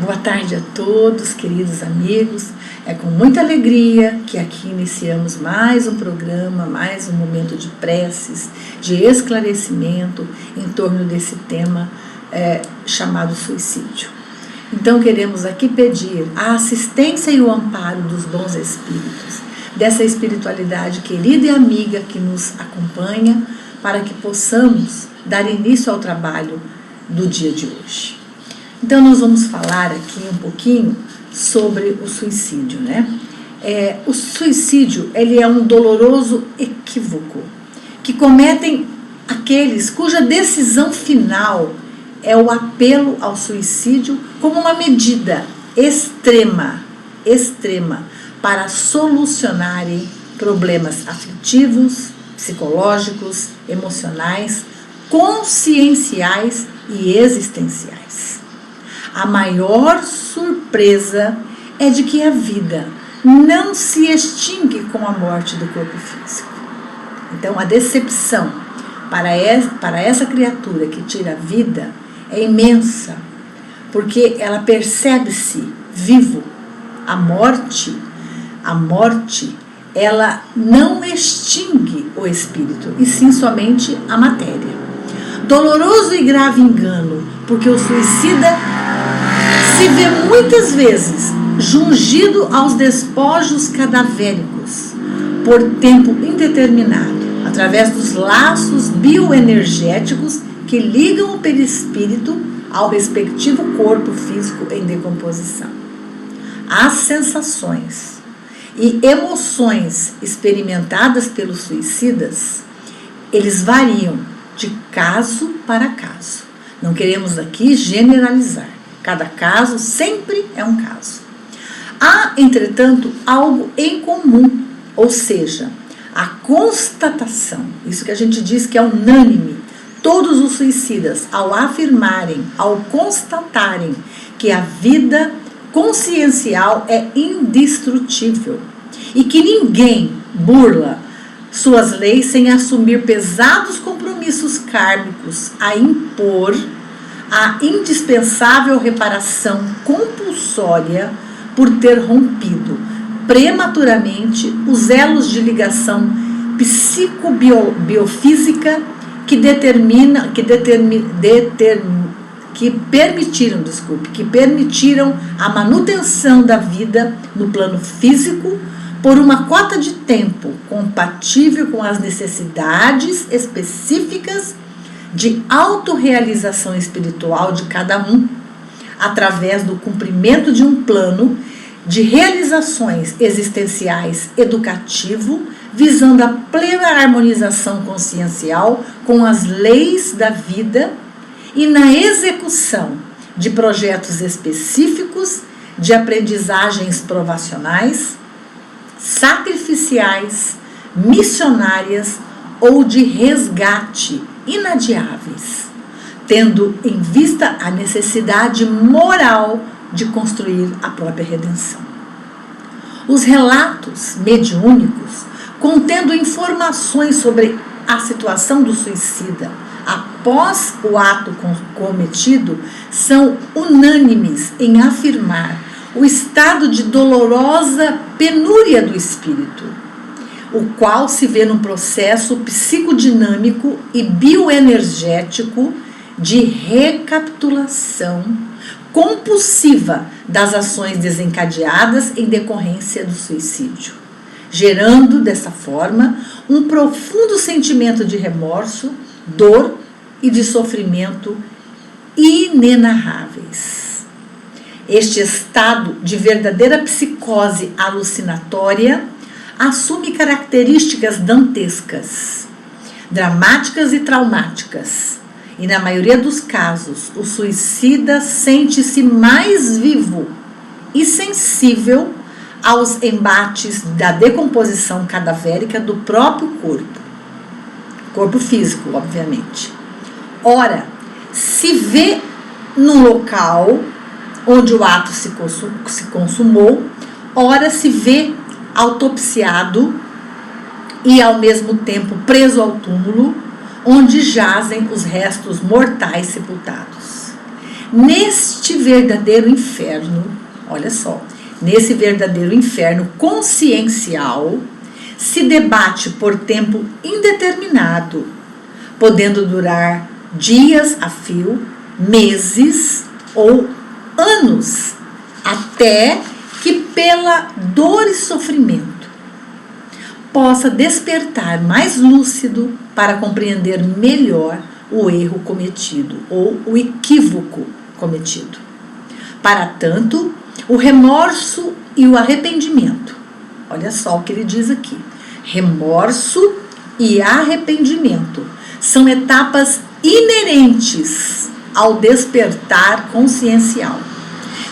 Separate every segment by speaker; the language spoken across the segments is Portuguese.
Speaker 1: Boa tarde a todos, queridos amigos. É com muita alegria que aqui iniciamos mais um programa, mais um momento de preces, de esclarecimento em torno desse tema chamado suicídio. Então queremos aqui pedir a assistência e o amparo dos bons espíritos, dessa espiritualidade querida e amiga que nos acompanha, para que possamos dar início ao trabalho do dia de hoje. Então nós vamos falar aqui um pouquinho sobre o suicídio, né? O suicídio, ele é um doloroso equívoco que cometem aqueles cuja decisão final é o apelo ao suicídio como uma medida extrema para solucionarem problemas afetivos, psicológicos, emocionais, conscienciais e existenciais. A maior surpresa é de que a vida não se extingue com a morte do corpo físico. Então, a decepção para essa criatura que tira a vida é imensa, porque ela percebe-se vivo. A morte, ela não extingue o espírito, e sim somente a matéria. Doloroso e grave engano, porque o suicida se vê muitas vezes jungido aos despojos cadavéricos por tempo indeterminado, através dos laços bioenergéticos que ligam o perispírito ao respectivo corpo físico em decomposição. As sensações e emoções experimentadas pelos suicidas, eles variam de caso para caso. Não queremos aqui generalizar. Cada caso sempre é um caso. Há, entretanto, algo em comum, ou seja, a constatação, isso que a gente diz que é unânime. Todos os suicidas, ao afirmarem, ao constatarem que a vida consciencial é indestrutível e que ninguém burla suas leis sem assumir pesados compromissos kármicos a impor a indispensável reparação compulsória por ter rompido prematuramente os elos de ligação psicobiofísica que permitiram a manutenção da vida no plano físico por uma cota de tempo compatível com as necessidades específicas de autorrealização espiritual de cada um, através do cumprimento de um plano de realizações existenciais educativo, visando a plena harmonização consciencial com as leis da vida e na execução de projetos específicos de aprendizagens provacionais, sacrificiais, missionárias ou de resgate inadiáveis, tendo em vista a necessidade moral de construir a própria redenção. Os relatos mediúnicos, contendo informações sobre a situação do suicida após o ato cometido, são unânimes em afirmar o estado de dolorosa penúria do espírito, o qual se vê num processo psicodinâmico e bioenergético de recapitulação compulsiva das ações desencadeadas em decorrência do suicídio, gerando, dessa forma, um profundo sentimento de remorso, dor e de sofrimento inenarráveis. Este estado de verdadeira psicose alucinatória assume características dantescas, dramáticas e traumáticas, e na maioria dos casos o suicida sente-se mais vivo e sensível aos embates da decomposição cadavérica do próprio corpo físico, obviamente. Ora, se vê no local onde o ato se consumou, ora se vê autopsiado e ao mesmo tempo preso ao túmulo, onde jazem os restos mortais sepultados. neste verdadeiro inferno, olha só, nesse verdadeiro inferno consciencial, se debate por tempo indeterminado, podendo durar dias a fio, meses ou anos, até que pela dor e sofrimento possa despertar mais lúcido para compreender melhor o erro cometido ou o equívoco cometido. Para tanto, o remorso e o arrependimento. Olha só o que ele diz aqui. Remorso e arrependimento são etapas inerentes ao despertar consciencial,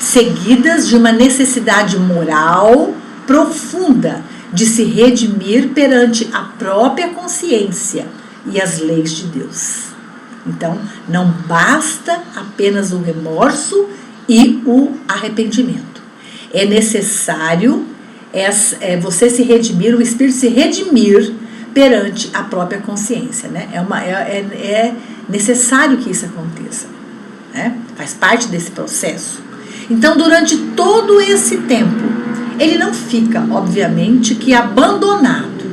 Speaker 1: seguidas de uma necessidade moral profunda de se redimir perante a própria consciência e as leis de Deus. Então, não basta apenas o remorso e o arrependimento. É necessário você se redimir, o espírito se redimir perante a própria consciência, né? É necessário que isso aconteça, né? Faz parte desse processo. Então, durante todo esse tempo, ele não fica, obviamente, que abandonado,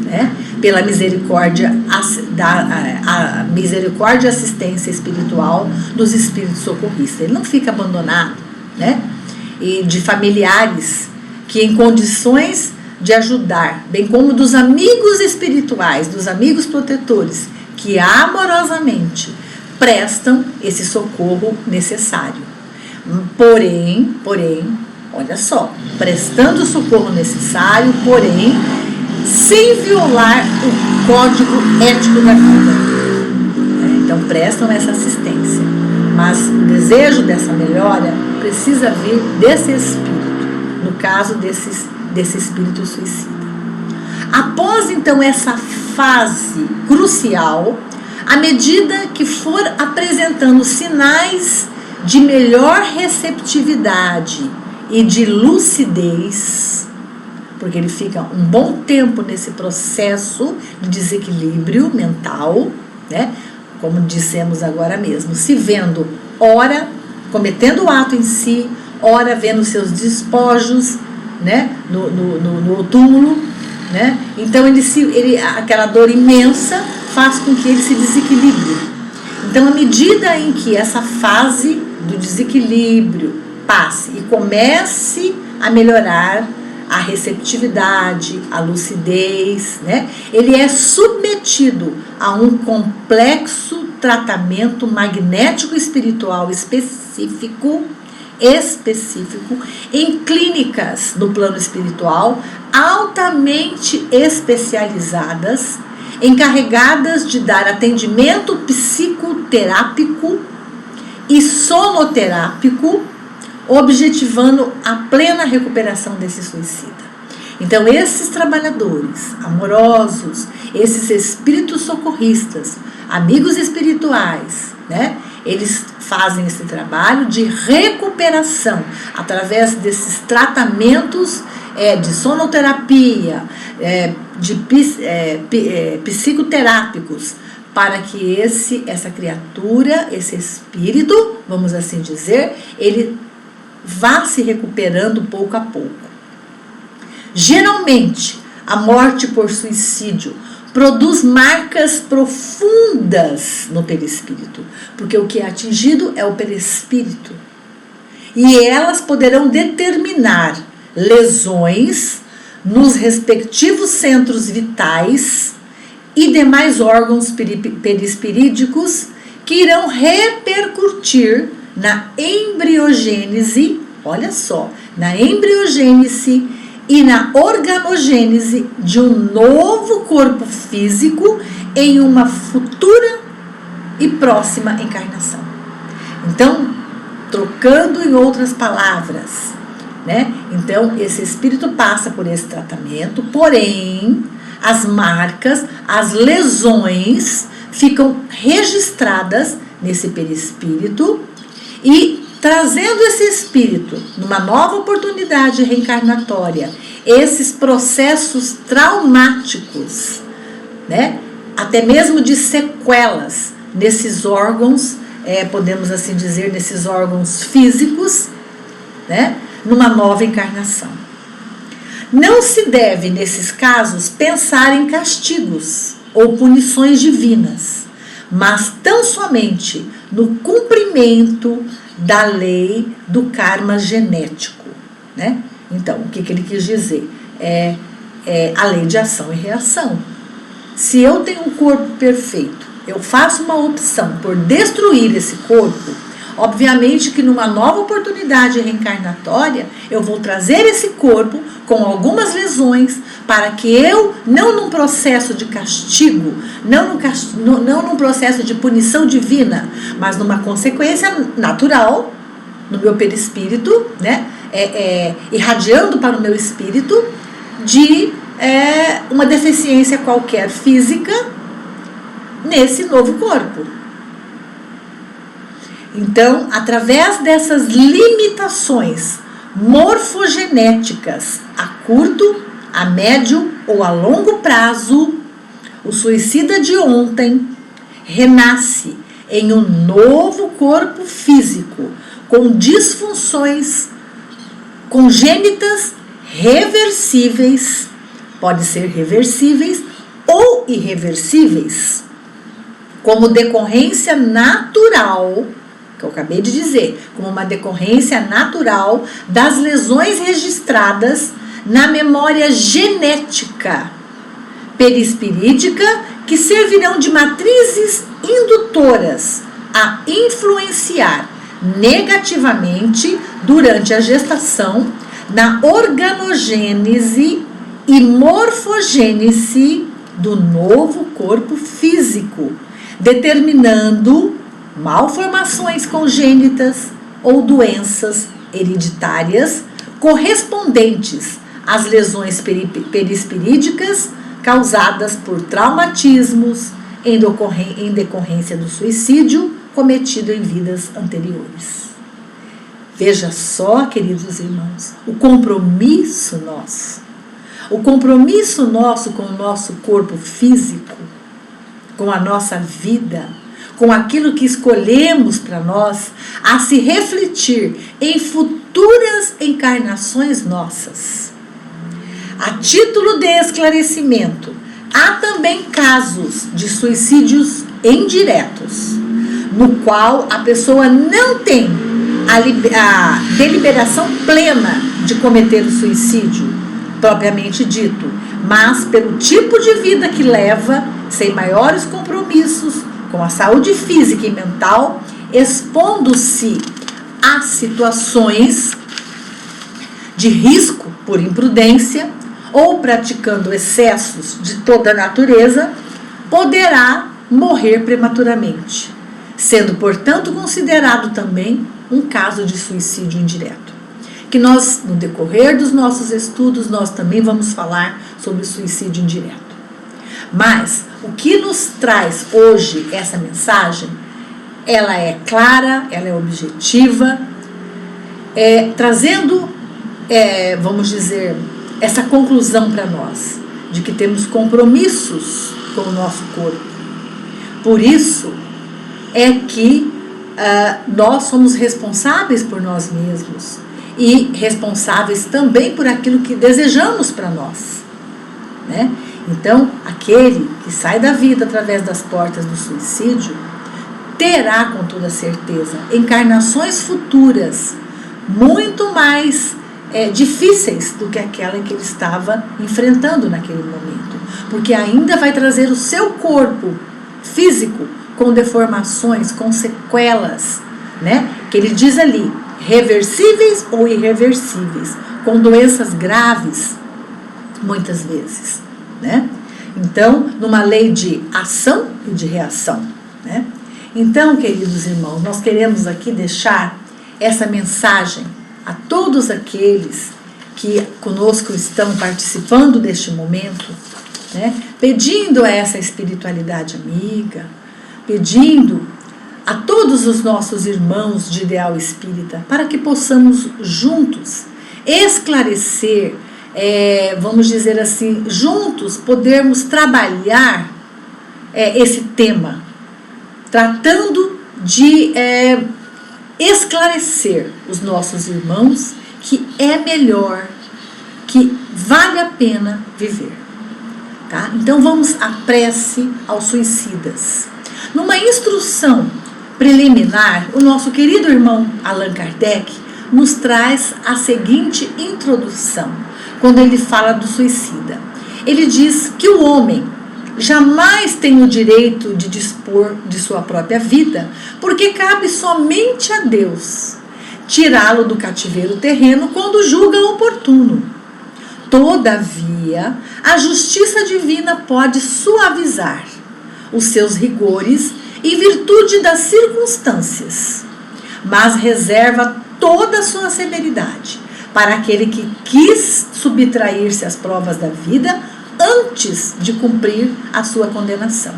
Speaker 1: né? Pela misericórdia, a misericórdia e assistência espiritual dos espíritos socorristas. Ele não fica abandonado, né? E de familiares que, em condições de ajudar, bem como dos amigos espirituais, dos amigos protetores, que amorosamente prestam esse socorro necessário. Porém, olha só, prestando o socorro necessário, porém, sem violar o código ético da vida. Então, prestam essa assistência. Mas o desejo dessa melhora precisa vir desse espírito, no caso desse espírito suicida. Após, então, essa fase crucial, à medida que for apresentando sinais de melhor receptividade e de lucidez, porque ele fica um bom tempo nesse processo de desequilíbrio mental, né? Como dissemos agora mesmo, se vendo, ora, cometendo o ato em si, ora, vendo seus despojos, né? no túmulo, né? Então, aquela dor imensa faz com que ele se desequilibre. Então, à medida em que essa fase do desequilíbrio passe e comece a melhorar a receptividade, a lucidez, né? Ele é submetido a um complexo tratamento magnético espiritual específico em clínicas no plano espiritual altamente especializadas, encarregadas de dar atendimento psicoterápico e sonoterápico, objetivando a plena recuperação desse suicida. Então, esses trabalhadores amorosos, esses espíritos socorristas, amigos espirituais, né? Eles fazem esse trabalho de recuperação através desses tratamentos de sonoterapia, de psicoterápicos, para que essa criatura, esse espírito, vamos assim dizer, ele vá se recuperando pouco a pouco. Geralmente, a morte por suicídio produz marcas profundas no perispírito, porque o que é atingido é o perispírito. E elas poderão determinar lesões nos respectivos centros vitais e demais órgãos perispirídicos que irão repercutir na embriogênese, olha só, na embriogênese e na organogênese de um novo corpo físico em uma futura e próxima encarnação. Então, trocando em outras palavras, né? Então, esse espírito passa por esse tratamento, porém, as marcas, as lesões ficam registradas nesse perispírito e trazendo esse espírito numa nova oportunidade reencarnatória, esses processos traumáticos, né? Até mesmo de sequelas nesses órgãos podemos assim dizer, nesses órgãos físicos, né, numa nova encarnação. Não se deve, nesses casos, pensar em castigos ou punições divinas, mas tão somente no cumprimento da lei do karma genético, né? Então, o que ele quis dizer? É a lei de ação e reação. Se eu tenho um corpo perfeito, eu faço uma opção por destruir esse corpo, obviamente que numa nova oportunidade reencarnatória, eu vou trazer esse corpo com algumas lesões para que eu, não num processo de castigo, não num processo de punição divina, mas numa consequência natural, no meu perispírito, né, irradiando para o meu espírito, de uma deficiência qualquer física nesse novo corpo. Então, através dessas limitações morfogenéticas a curto, a médio ou a longo prazo, o suicida de ontem renasce em um novo corpo físico com disfunções congênitas reversíveis, pode ser reversíveis ou irreversíveis, como decorrência natural, que eu acabei de dizer, como uma decorrência natural das lesões registradas na memória genética perispirídica, que servirão de matrizes indutoras a influenciar negativamente durante a gestação na organogênese e morfogênese do novo corpo físico, determinando malformações congênitas ou doenças hereditárias correspondentes às lesões perispirídicas causadas por traumatismos em decorrência do suicídio cometido em vidas anteriores. Veja só, queridos irmãos, o compromisso nosso com o nosso corpo físico, com a nossa vida, com aquilo que escolhemos para nós, a se refletir em futuras encarnações nossas. A título de esclarecimento, há também casos de suicídios indiretos, no qual a pessoa não tem a deliberação plena de cometer o suicídio, propriamente dito, mas pelo tipo de vida que leva, sem maiores compromissos com a saúde física e mental, expondo-se a situações de risco por imprudência ou praticando excessos de toda a natureza, poderá morrer prematuramente, sendo, portanto, considerado também um caso de suicídio indireto. Que nós, no decorrer dos nossos estudos, nós também vamos falar sobre suicídio indireto. Mas o que nos traz hoje essa mensagem, ela é clara, ela é objetiva, trazendo, vamos dizer, essa conclusão para nós, de que temos compromissos com o nosso corpo. Por isso é que nós somos responsáveis por nós mesmos e responsáveis também por aquilo que desejamos para nós, né? Então, aquele que sai da vida através das portas do suicídio terá, com toda certeza, encarnações futuras muito mais difíceis do que aquela que ele estava enfrentando naquele momento, porque ainda vai trazer o seu corpo físico com deformações, com sequelas, né? Que ele diz ali, reversíveis ou irreversíveis, com doenças graves, muitas vezes, né? Então, numa lei de ação e de reação, né? Então, queridos irmãos, nós queremos aqui deixar essa mensagem a todos aqueles que conosco estão participando deste momento, né? Pedindo a essa espiritualidade amiga, pedindo a todos os nossos irmãos de ideal espírita, para que possamos juntos esclarecer, vamos dizer assim, juntos podermos trabalhar esse tema, tratando de esclarecer os nossos irmãos que é melhor, que vale a pena viver. Tá? Então vamos à prece aos suicidas. Numa instrução preliminar, o nosso querido irmão Allan Kardec nos traz a seguinte introdução, quando ele fala do suicida. Ele diz que o homem jamais tem o direito de dispor de sua própria vida, porque cabe somente a Deus tirá-lo do cativeiro terreno quando julga oportuno. Todavia, a justiça divina pode suavizar os seus rigores em virtude das circunstâncias, mas reserva toda a sua severidade para aquele que quis subtrair-se às provas da vida antes de cumprir a sua condenação,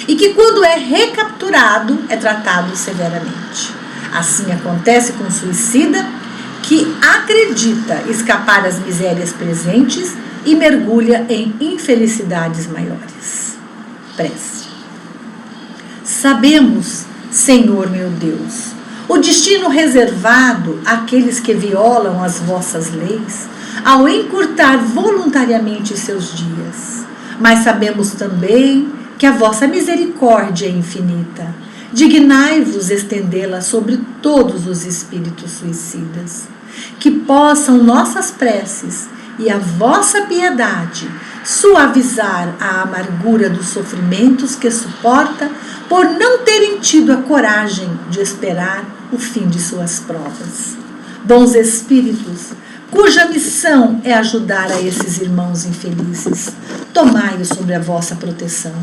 Speaker 1: e que quando é recapturado é tratado severamente. Assim acontece com o suicida que acredita escapar às misérias presentes e mergulha em infelicidades maiores. Prece. Sabemos, Senhor meu Deus, o destino reservado àqueles que violam as vossas leis ao encurtar voluntariamente seus dias. Mas sabemos também que a vossa misericórdia é infinita. Dignai-vos estendê-la sobre todos os espíritos suicidas. Que possam nossas preces e a vossa piedade suavizar a amargura dos sofrimentos que suporta por não terem tido a coragem de esperar o fim de suas provas. Bons espíritos, cuja missão é ajudar a esses irmãos infelizes, tomai-os sobre a vossa proteção.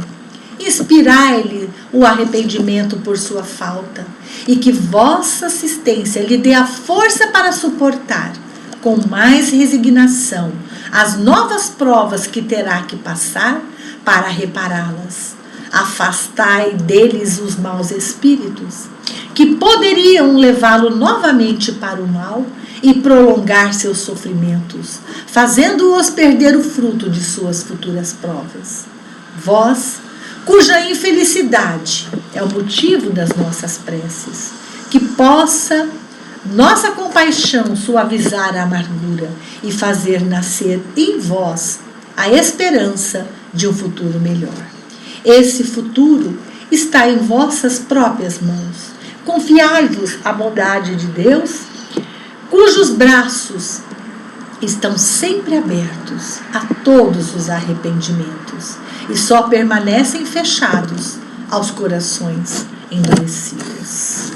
Speaker 1: Inspirai-lhe o arrependimento por sua falta, e que vossa assistência lhe dê a força para suportar, com mais resignação, as novas provas que terá que passar para repará-las. Afastai deles os maus espíritos, que poderiam levá-lo novamente para o mal e prolongar seus sofrimentos, fazendo-os perder o fruto de suas futuras provas. Vós, cuja infelicidade é o motivo das nossas preces, que possa nossa compaixão suavizar a amargura e fazer nascer em vós a esperança de um futuro melhor. Esse futuro está em vossas próprias mãos. Confiai-vos à bondade de Deus, cujos braços estão sempre abertos a todos os arrependimentos e só permanecem fechados aos corações endurecidos.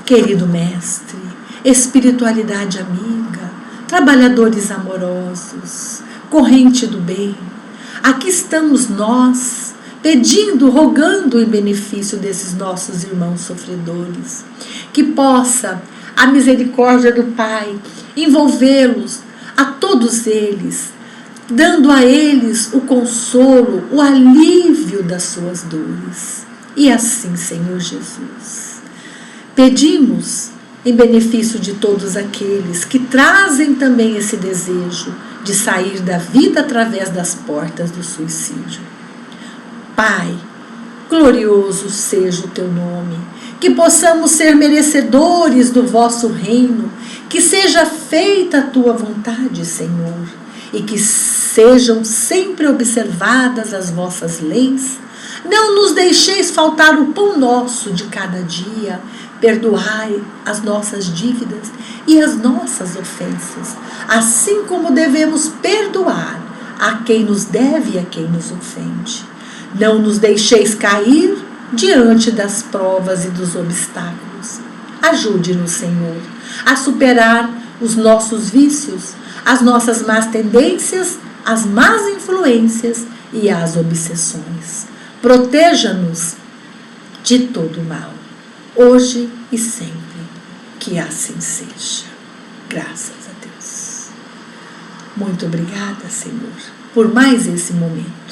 Speaker 1: Querido Mestre, espiritualidade amiga, trabalhadores amorosos, corrente do bem, aqui estamos nós, pedindo, rogando em benefício desses nossos irmãos sofredores, que possa a misericórdia do Pai envolvê-los a todos eles, dando a eles o consolo, o alívio das suas dores. E assim, Senhor Jesus, pedimos em benefício de todos aqueles que trazem também esse desejo de sair da vida através das portas do suicídio. Pai, glorioso seja o teu nome, que possamos ser merecedores do vosso reino, que seja feita a tua vontade, Senhor, e que sejam sempre observadas as vossas leis. Não nos deixeis faltar o pão nosso de cada dia. Perdoai as nossas dívidas e as nossas ofensas, assim como devemos perdoar a quem nos deve e a quem nos ofende. Não nos deixeis cair diante das provas e dos obstáculos. Ajude-nos, Senhor, a superar os nossos vícios, as nossas más tendências, as más influências e as obsessões. Proteja-nos de todo o mal, hoje e sempre. Que assim seja. Graças a Deus. Muito obrigada, Senhor, por mais esse momento.